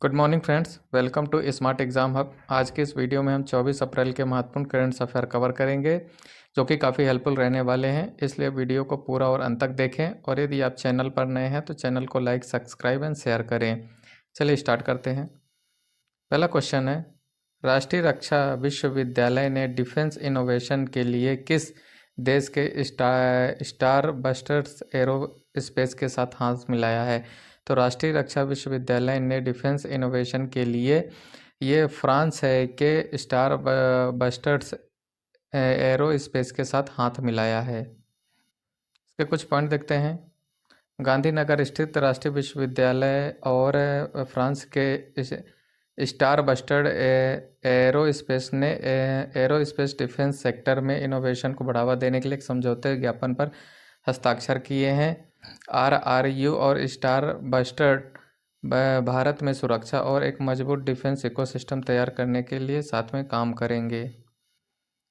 Good morning friends, welcome to smart exam hub. आज की इस वीडियो में हम 24 अप्रैल के महत्वपूर्ण करंट अफेयर कवर करेंगे जो कि काफ़ी हेल्पफुल रहने वाले हैं। इसलिए वीडियो को पूरा और अंत तक देखें और यदि आप चैनल पर नए हैं तो चैनल को लाइक, सब्सक्राइब एंड शेयर करें। चलिए स्टार्ट करते हैं। पहला क्वेश्चन है, राष्ट्रीय रक्षा विश्वविद्यालय ने डिफेंस इनोवेशन के लिए किस देश के स्टार बस्टर्स एरोस्पेस के साथ हाथ मिलाया है? तो राष्ट्रीय रक्षा विश्वविद्यालय ने डिफेंस इनोवेशन के लिए ये फ्रांस है कि स्टार बस्टर्स एरोस्पेस के साथ हाथ मिलाया है। इसके कुछ पॉइंट देखते हैं। गांधीनगर स्थित राष्ट्रीय विश्वविद्यालय और फ्रांस के स्टार बस्टर्ड एरोस्पेस ने एरोस्पेस डिफेंस सेक्टर में इनोवेशन को बढ़ावा देने के लिए एक समझौते ज्ञापन पर हस्ताक्षर किए हैं। RRU और स्टार बस्टर्ड भारत में सुरक्षा और एक मजबूत डिफेंस इकोसिस्टम तैयार करने के लिए साथ में काम करेंगे।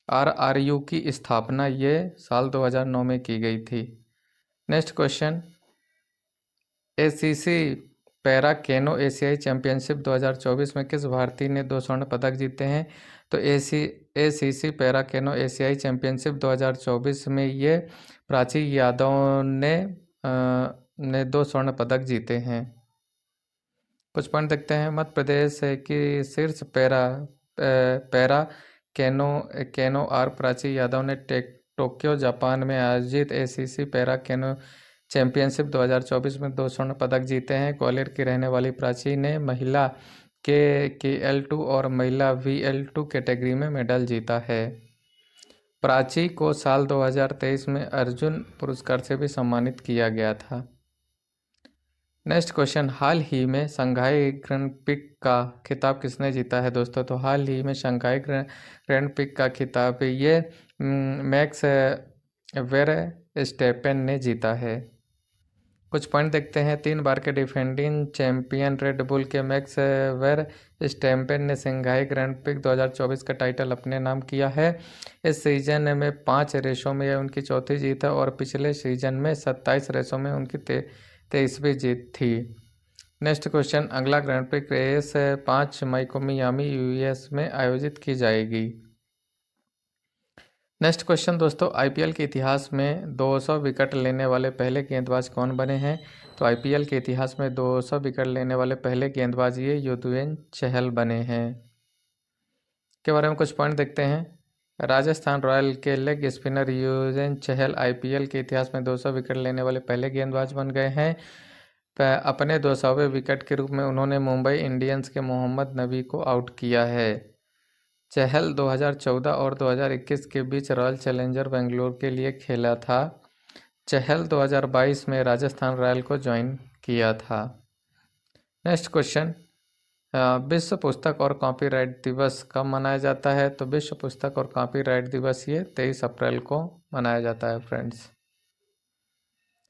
RRU की स्थापना ये साल 2009 में की गई थी। नेक्स्ट क्वेश्चन, ACC पैरा केनो एशियाई चैंपियनशिप 2024 में किस भारतीय ने 2 स्वर्ण पदक जीते हैं? तो ACC पैरा केनो एशियाई चैंपियनशिप 2024 में ये प्राची यादव ने 2 स्वर्ण पदक जीते हैं। कुछ पॉइंट देखते हैं। मध्य प्रदेश की शीर्ष पैरा केनो आर प्राची यादव ने टोक्यो जापान में आयोजित ACC पैरा केनो चैंपियनशिप 2024 में 2 स्वर्ण पदक जीते हैं। ग्वालियर की रहने वाली प्राची ने महिला KL2 और महिला VL2 कैटेगरी में मेडल जीता है। प्राची को साल 2023 में अर्जुन पुरस्कार से भी सम्मानित किया गया था। नेक्स्ट क्वेश्चन, हाल ही में शंघाई ग्रैंड प्रिक्स का खिताब किसने जीता है? दोस्तों, तो हाल ही में शंघाई ग्रैंड प्रिक्स का खिताब ये मैक्स वेरस्टेपेन ने जीता है। कुछ पॉइंट देखते हैं। 3 बार के डिफेंडिंग चैंपियन रेड बुल के मैक्स वेरस्टेपेन ने शंघाई ग्रैंड प्रिक्स 2024 का टाइटल अपने नाम किया है। इस सीजन में 5 रेसों में यह उनकी चौथी जीत है और पिछले सीजन में 27 रेसों में उनकी 23वीं जीत थी। नेक्स्ट क्वेश्चन, अगला ग्रैंड प्रिक्स रेस 5 मई को मियामी US में आयोजित की जाएगी। नेक्स्ट क्वेश्चन दोस्तों, IPL के इतिहास में 200 विकेट लेने वाले पहले गेंदबाज कौन बने हैं? तो IPL के इतिहास में 200 विकेट लेने वाले पहले गेंदबाज ये युजवेंद्र चहल बने हैं। के बारे में कुछ पॉइंट देखते हैं। राजस्थान रॉयल के leg spinner Yuzvendra Chahal IPL के इतिहास में 200 विकेट लेने वाले पहले गेंदबाज बन गए हैं। अपने 200वें विकेट के रूप में उन्होंने मुंबई इंडियंस के मोहम्मद नबी को आउट किया है। चहल 2014 और 2021 के बीच रॉयल चैलेंजर बेंगलोर के लिए खेला था। चहल 2022 में राजस्थान रॉयल को ज्वाइन किया था। नेक्स्ट क्वेश्चन, विश्व पुस्तक और कॉपीराइट दिवस कब मनाया जाता है? तो विश्व पुस्तक और कॉपीराइट दिवस ये 23 अप्रैल को मनाया जाता है फ्रेंड्स।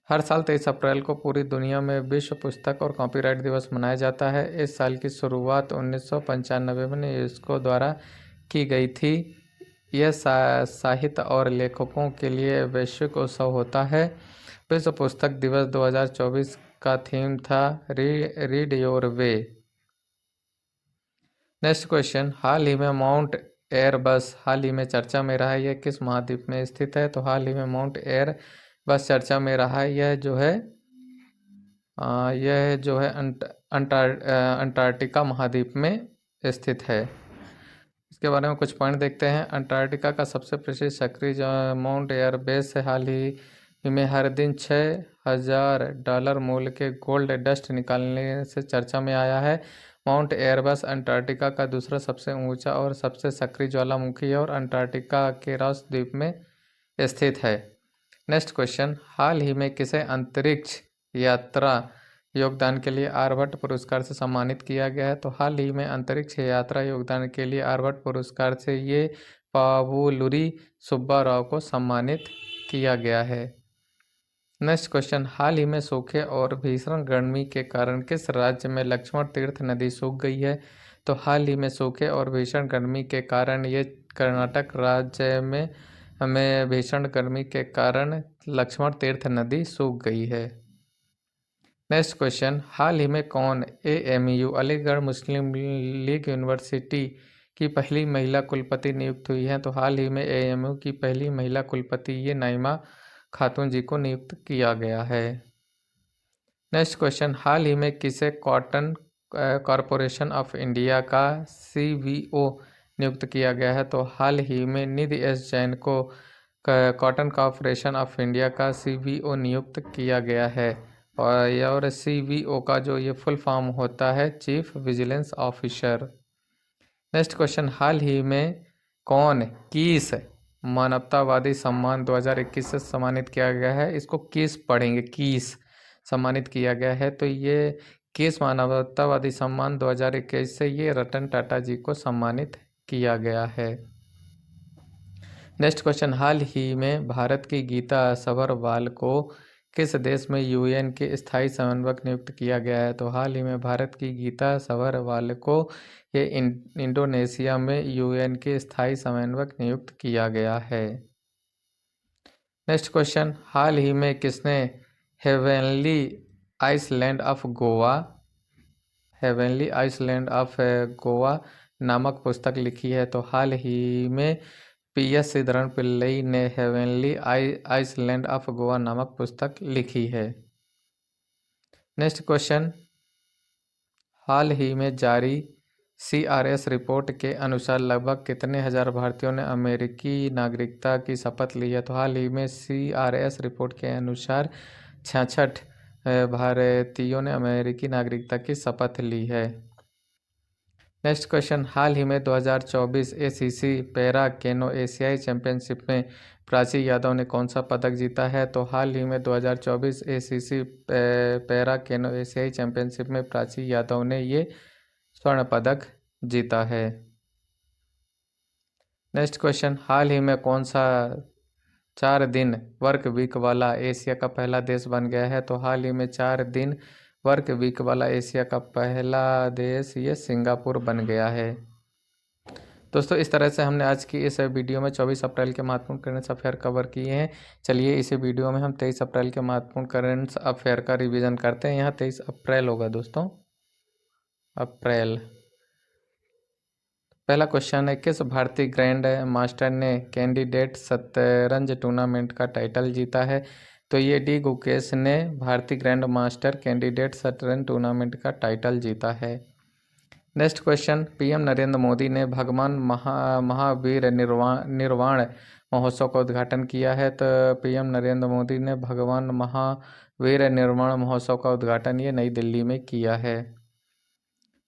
हर साल 23 अप्रैल को पूरी दुनिया में विश्व पुस्तक और कॉपीराइट दिवस मनाया जाता है। इस साल की शुरुआत 1995 में यूनेस्को द्वारा की गई थी। यह साहित्य और लेखकों के लिए वैश्विक उत्सव होता है। विश्व पुस्तक दिवस 2024 का थीम था read your way. Next question, हाल ही में माउंट एयरबस हाल ही में चर्चा में रहा है, यह किस महाद्वीप में स्थित है? तो हाल ही में माउंट एयरबस चर्चा में रहा है, यह जो है अंटार्कटिका महाद्वीप में स्थित है। इसके बारे में कुछ पॉइंट देखते हैं। अंटार्कटिका का सबसे प्रसिद्ध सक्रिय माउंट एयरबेस है। हाल ही में हर दिन $6,000 मूल्य के गोल्ड डस्ट निकालने से चर्चा में आया है। माउंट एयरबस अंटार्कटिका का दूसरा सबसे ऊंचा और सबसे सक्रिय ज्वालामुखी है और अंटार्कटिका के रॉस द्वीप में स्थित है। नेक्स्ट क्वेश्चन, हाल ही में किसे अंतरिक्ष यात्रा योगदान के लिए आर्यभट्ट पुरस्कार से सम्मानित किया गया है? तो हाल ही में अंतरिक्ष यात्रा योगदान के लिए आर्यभट्ट पुरस्कार से ये पावुलुरी सुब्बा राव को सम्मानित किया गया है। नेक्स्ट क्वेश्चन, हाल ही में सूखे और भीषण गर्मी के कारण किस राज्य में लक्ष्मण तीर्थ नदी सूख गई है? तो हाल ही में सूखे और भीषण गर्मी के कारण ये कर्नाटक राज्य में भीषण गर्मी के कारण लक्ष्मण तीर्थ नदी सूख गई है। नेक्स्ट क्वेश्चन, हाल ही में कौन AMU अलीगढ़ मुस्लिम लीग यूनिवर्सिटी की पहली महिला कुलपति नियुक्त हुई है? तो हाल ही में AMU की पहली महिला कुलपति ये नाइमा खातून जी को नियुक्त किया गया है। नेक्स्ट क्वेश्चन, हाल ही में किसे कॉटन कॉरपोरेशन ऑफ इंडिया का CVO नियुक्त किया गया है? तो हाल ही में निधि S जैन को कॉटन कॉरपोरेशन ऑफ इंडिया का CVO नियुक्त किया गया है। और CVO का जो ये फुल फॉर्म होता है chief vigilance officer. Next question, हाल ही में कौन किस मानवतावादी सम्मान 2021 से सम्मानित किया गया है? इसको किस पढ़ेंगे, किस सम्मानित किया गया है? तो ये किस मानवतावादी सम्मान 2021 से ये रतन टाटा जी को सम्मानित किया गया है। नेक्स्ट क्वेश्चन, हाल ही में भारत की गीता सभरवाल को किस देश में UN के स्थायी समन्वयक नियुक्त किया गया है? तो हाल ही में भारत की गीता सभरवाल को ये इंडोनेशिया में UN के स्थायी समन्वयक नियुक्त किया गया है। नेक्स्ट क्वेश्चन, हाल ही में किसने हेवनली आइसलैंड ऑफ गोवा नामक पुस्तक लिखी है? तो हाल ही में PS श्रीधरन पिल्लई ने हेवनली आइसलैंड ऑफ गोवा नामक पुस्तक लिखी है। नेक्स्ट क्वेश्चन, हाल ही में जारी CRS रिपोर्ट के अनुसार लगभग कितने हजार भारतीयों ने अमेरिकी नागरिकता की शपथ ली है? तो हाल ही में CRS रिपोर्ट के अनुसार 66 भारतीयों ने अमेरिकी नागरिकता की शपथ ली है। नेक्स्ट क्वेश्चन, हाल ही में 2024 ACC पैरा केनो एशियाई चैंपियनशिप में प्राची यादव ने कौन सा पदक जीता है? तो हाल ही में 2024 ACC पैरा केनो एशियाई चैंपियनशिप में प्राची यादव ने ये स्वर्ण पदक जीता है। नेक्स्ट क्वेश्चन, हाल ही में कौन सा 4 दिन वर्क वीक वाला एशिया का पहला देश बन गया है? तो हाल ही में 4 दिन वर्क वीक वाला एशिया का पहला देश ये सिंगापुर बन गया है। दोस्तों, इस तरह से हमने आज की इस वीडियो में 24 अप्रैल के महत्वपूर्ण करंट अफेयर कवर किए हैं। चलिए इसी वीडियो में हम 23 अप्रैल के महत्वपूर्ण करंट अफेयर का रिवीजन करते हैं। यहाँ 23 अप्रैल होगा दोस्तों, अप्रैल। पहला क्वेश्चन है, किस भारतीय ग्रैंड मास्टर ने कैंडिडेट शतरंज टूर्नामेंट का टाइटल जीता है? तो ये डी गुकेश ने भारतीय ग्रैंड मास्टर कैंडिडेट शतरंज टूर्नामेंट का टाइटल जीता है। Next question, PM Narendra Modi ने भगवान महावीर निर्वाण महोत्सव का उद्घाटन किया है। तो PM नरेंद्र मोदी ने भगवान महावीर निर्वाण महोत्सव का उद्घाटन ये नई दिल्ली में किया है।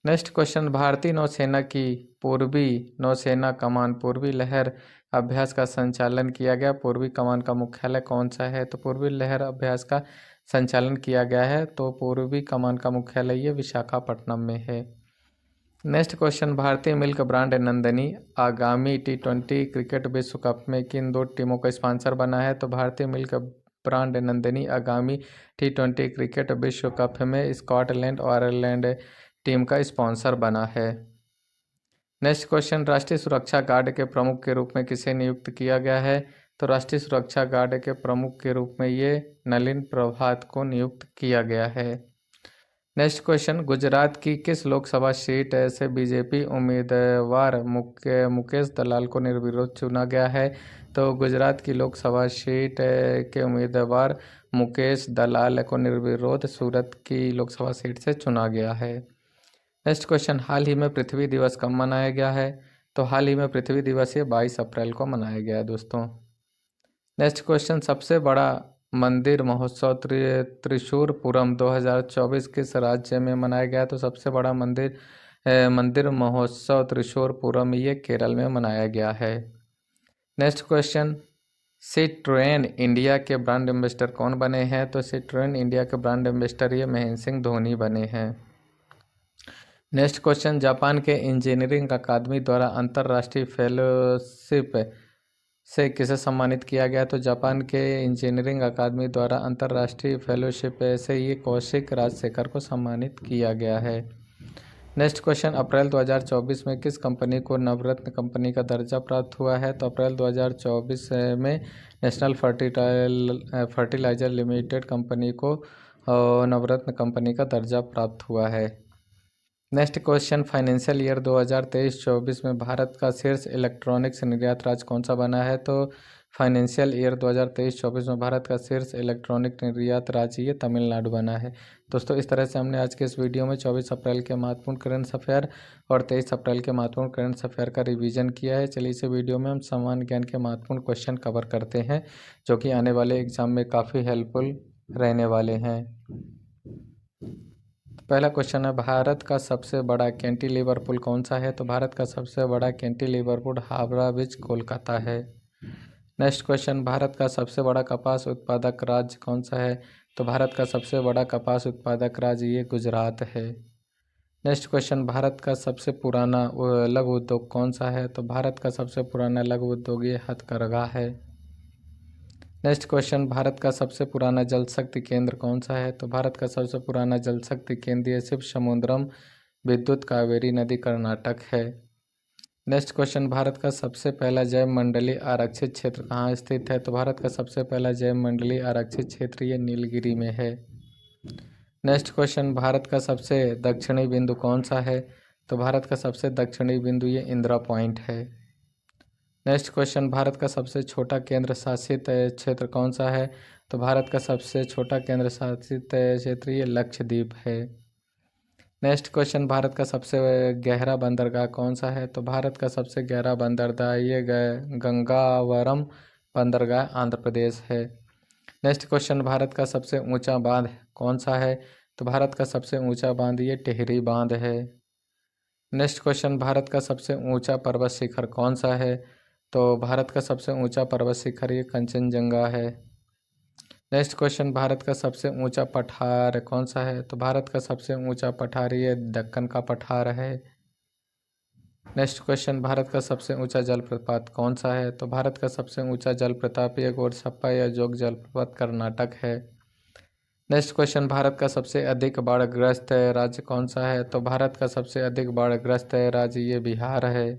नेक्स्ट क्वेश्चन, भारतीय नौसेना की पूर्वी नौसेना कमान पूर्वी लहर अभ्यास का संचालन किया गया। पूर्वी कमान का मुख्यालय कौन सा है? तो पूर्वी लहर अभ्यास का संचालन किया गया है तो पूर्वी कमान का मुख्यालय ये विशाखापट्टनम में है। नेक्स्ट क्वेश्चन, भारतीय मिल्क ब्रांड नंदनी आगामी T20 क्रिकेट विश्व कप में किन 2 टीमों का स्पॉन्सर बना है? तो भारतीय मिल्क ब्रांड नंदनी आगामी T20 क्रिकेट विश्व कप में स्कॉटलैंड और आयरलैंड टीम का स्पॉन्सर बना है। नेक्स्ट क्वेश्चन, राष्ट्रीय सुरक्षा गार्ड के प्रमुख के रूप में किसे नियुक्त किया गया है? तो राष्ट्रीय सुरक्षा गार्ड के प्रमुख के रूप में ये नलिन प्रभात को नियुक्त किया गया है। नेक्स्ट क्वेश्चन, गुजरात की किस लोकसभा सीट से बीजेपी उम्मीदवार मुकेश दलाल को निर्विरोध चुना गया है? तो गुजरात की लोकसभा सीट के उम्मीदवार मुकेश दलाल को निर्विरोध सूरत की लोकसभा सीट से चुना गया है। नेक्स्ट क्वेश्चन, हाल ही में पृथ्वी दिवस कब मनाया गया है? तो हाल ही में पृथ्वी दिवस ये 22 अप्रैल को मनाया गया है दोस्तों। नेक्स्ट क्वेश्चन, सबसे बड़ा मंदिर महोत्सव त्रिशूरपुरम 2024 किस राज्य में मनाया गया? तो सबसे बड़ा मंदिर महोत्सव त्रिशूरपुरम ये केरल में मनाया गया है। नेक्स्ट क्वेश्चन, सिट्रोएन इंडिया के ब्रांड एम्बेसडर कौन बने हैं? तो सिट्रोएन इंडिया के ब्रांड एम्बेसडर ये महेंद्र सिंह धोनी बने हैं। नेक्स्ट क्वेश्चन, जापान के इंजीनियरिंग अकादमी द्वारा अंतर्राष्ट्रीय फेलोशिप से किसे सम्मानित किया गया? तो जापान के इंजीनियरिंग अकादमी द्वारा अंतर्राष्ट्रीय फेलोशिप से ये कौशिक राजशेखर को सम्मानित किया गया है। नेक्स्ट क्वेश्चन, अप्रैल 2024 में किस कंपनी को नवरत्न कंपनी का दर्जा प्राप्त हुआ है? तो अप्रैल 2024 में नेशनल फर्टिलाइजर लिमिटेड कंपनी को नवरत्न कंपनी का दर्जा प्राप्त हुआ है। नेक्स्ट क्वेश्चन, फाइनेंशियल ईयर 2023-24 में भारत का शीर्ष इलेक्ट्रॉनिक्स निर्यात राज्य कौन सा बना है? तो फाइनेंशियल ईयर 2023-24 में भारत का शीर्ष इलेक्ट्रॉनिक निर्यात राज्य ये तमिलनाडु बना है। दोस्तों, इस तरह से हमने आज के इस वीडियो में 24 अप्रैल के महत्वपूर्ण करंट अफेयर और 23 अप्रैल के महत्वपूर्ण करंट अफेयर का रिवीजन किया है। चलिए इस वीडियो में हम सामान्य ज्ञान के महत्वपूर्ण क्वेश्चन कवर करते हैं, जो कि आने वाले एग्जाम में काफ़ी हेल्पफुल रहने वाले हैं। पहला क्वेश्चन है, भारत का सबसे बड़ा कैंटिलीवर पुल कौन सा है? तो भारत का सबसे बड़ा कैंटिलीवर पुल हावड़ा ब्रिज कोलकाता है। नेक्स्ट क्वेश्चन, भारत का सबसे बड़ा कपास उत्पादक राज्य कौन सा है? तो भारत का सबसे बड़ा कपास उत्पादक राज्य ये गुजरात है। नेक्स्ट क्वेश्चन, भारत का सबसे पुराना लघु उद्योग कौन सा है? तो भारत का सबसे पुराना लघु उद्योग ये हथकरघा है। नेक्स्ट क्वेश्चन, भारत का सबसे पुराना जल शक्ति केंद्र कौन सा है? तो भारत का सबसे पुराना जल शक्ति केंद्र ये शिव समुद्रम विद्युत कावेरी नदी कर्नाटक है। नेक्स्ट क्वेश्चन, भारत का सबसे पहला जैव मंडलीय आरक्षित क्षेत्र कहाँ स्थित है? तो भारत का सबसे पहला जैव मंडलीय आरक्षित क्षेत्र ये नीलगिरी में है। नेक्स्ट क्वेश्चन, भारत का सबसे दक्षिणी बिंदु कौन सा है? तो भारत का सबसे दक्षिणी बिंदु ये इंदिरा पॉइंट है। नेक्स्ट क्वेश्चन, भारत का सबसे छोटा केंद्र शासित क्षेत्र कौन सा है? तो भारत का सबसे छोटा केंद्र शासित क्षेत्र ये लक्षद्वीप है। नेक्स्ट क्वेश्चन, भारत का सबसे गहरा बंदरगाह कौन सा है? तो भारत का सबसे गहरा बंदरगाह ये गंगावरम बंदरगाह आंध्र प्रदेश है। नेक्स्ट क्वेश्चन, भारत का सबसे ऊंचा बांध कौन सा है? तो भारत का सबसे ऊंचा बांध ये टिहरी बांध है। नेक्स्ट क्वेश्चन, भारत का सबसे ऊंचा पर्वत शिखर कौन सा है? तो भारत का सबसे ऊंचा पर्वत शिखर ये कंचनजंगा है। नेक्स्ट क्वेश्चन, भारत का सबसे ऊंचा पठार कौन सा है? तो भारत का सबसे ऊंचा पठार ये दक्कन का पठार है। नेक्स्ट क्वेश्चन, भारत का सबसे ऊंचा जलप्रपात कौन सा है? तो भारत का सबसे ऊंचा जलप्रपात ये गोरसप्पा या जोग जलप्रपात कर्नाटक है। नेक्स्ट क्वेश्चन, भारत का सबसे अधिक बाढ़ग्रस्त राज्य कौन सा है? तो भारत का सबसे अधिक बाढ़ग्रस्त राज्य ये बिहार है।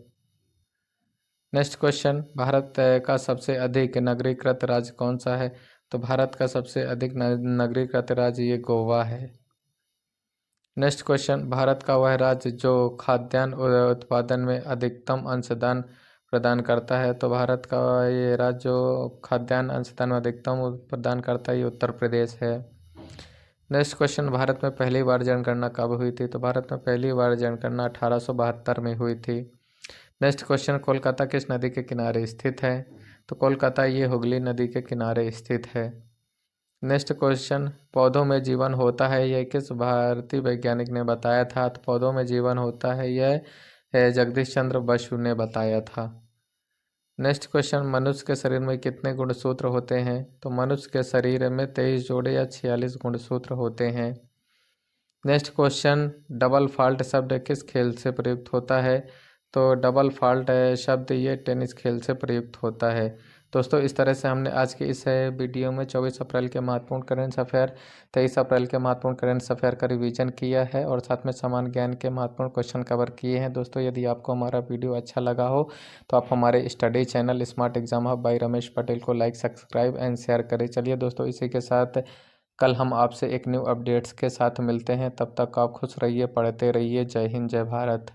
नेक्स्ट क्वेश्चन, भारत का सबसे अधिक नगरीकृत राज्य कौन सा है? तो भारत का सबसे अधिक नगरीकृत राज्य ये गोवा है। नेक्स्ट क्वेश्चन, भारत का वह राज्य जो खाद्यान्न उत्पादन में अधिकतम अंशदान प्रदान करता है? तो भारत का ये राज्य जो खाद्यान्न अंशदान में अधिकतम प्रदान करता है ये उत्तर प्रदेश है। नेक्स्ट क्वेश्चन, भारत में पहली बार जनगणना कब हुई थी? तो भारत में पहली बार जनगणना 1872 में हुई थी। नेक्स्ट क्वेश्चन, कोलकाता किस नदी के किनारे स्थित है? तो कोलकाता ये हुगली नदी के किनारे स्थित है। नेक्स्ट क्वेश्चन, पौधों में जीवन होता है यह किस भारतीय वैज्ञानिक ने बताया था? तो पौधों में जीवन होता है यह जगदीश चंद्र बसु ने बताया था। नेक्स्ट क्वेश्चन, मनुष्य के शरीर में कितने गुणसूत्र होते हैं? तो मनुष्य के शरीर में 23 जोड़े या 46 गुणसूत्र होते हैं। नेक्स्ट क्वेश्चन, डबल फॉल्ट शब्द किस खेल से प्रयुक्त होता है? तो डबल फॉल्ट शब्द ये टेनिस खेल से प्रयुक्त होता है। दोस्तों, इस तरह से हमने आज के इस वीडियो में 24 अप्रैल के महत्वपूर्ण करंट अफेयर, 23 अप्रैल के महत्वपूर्ण करंट अफेयर का रिवीजन किया है और साथ में सामान्य ज्ञान के महत्वपूर्ण क्वेश्चन कवर किए हैं। दोस्तों, यदि आपको हमारा वीडियो अच्छा लगा हो तो आप हमारे study channel smart exam hub by Ramesh Patel को लाइक, सब्सक्राइब एंड शेयर करें। चलिए दोस्तों, इसी के साथ कल हम आपसे एक न्यू अपडेट्स के साथ मिलते हैं। तब तक आप खुश रहिए, पढ़ते रहिए। जय हिंद, जय भारत।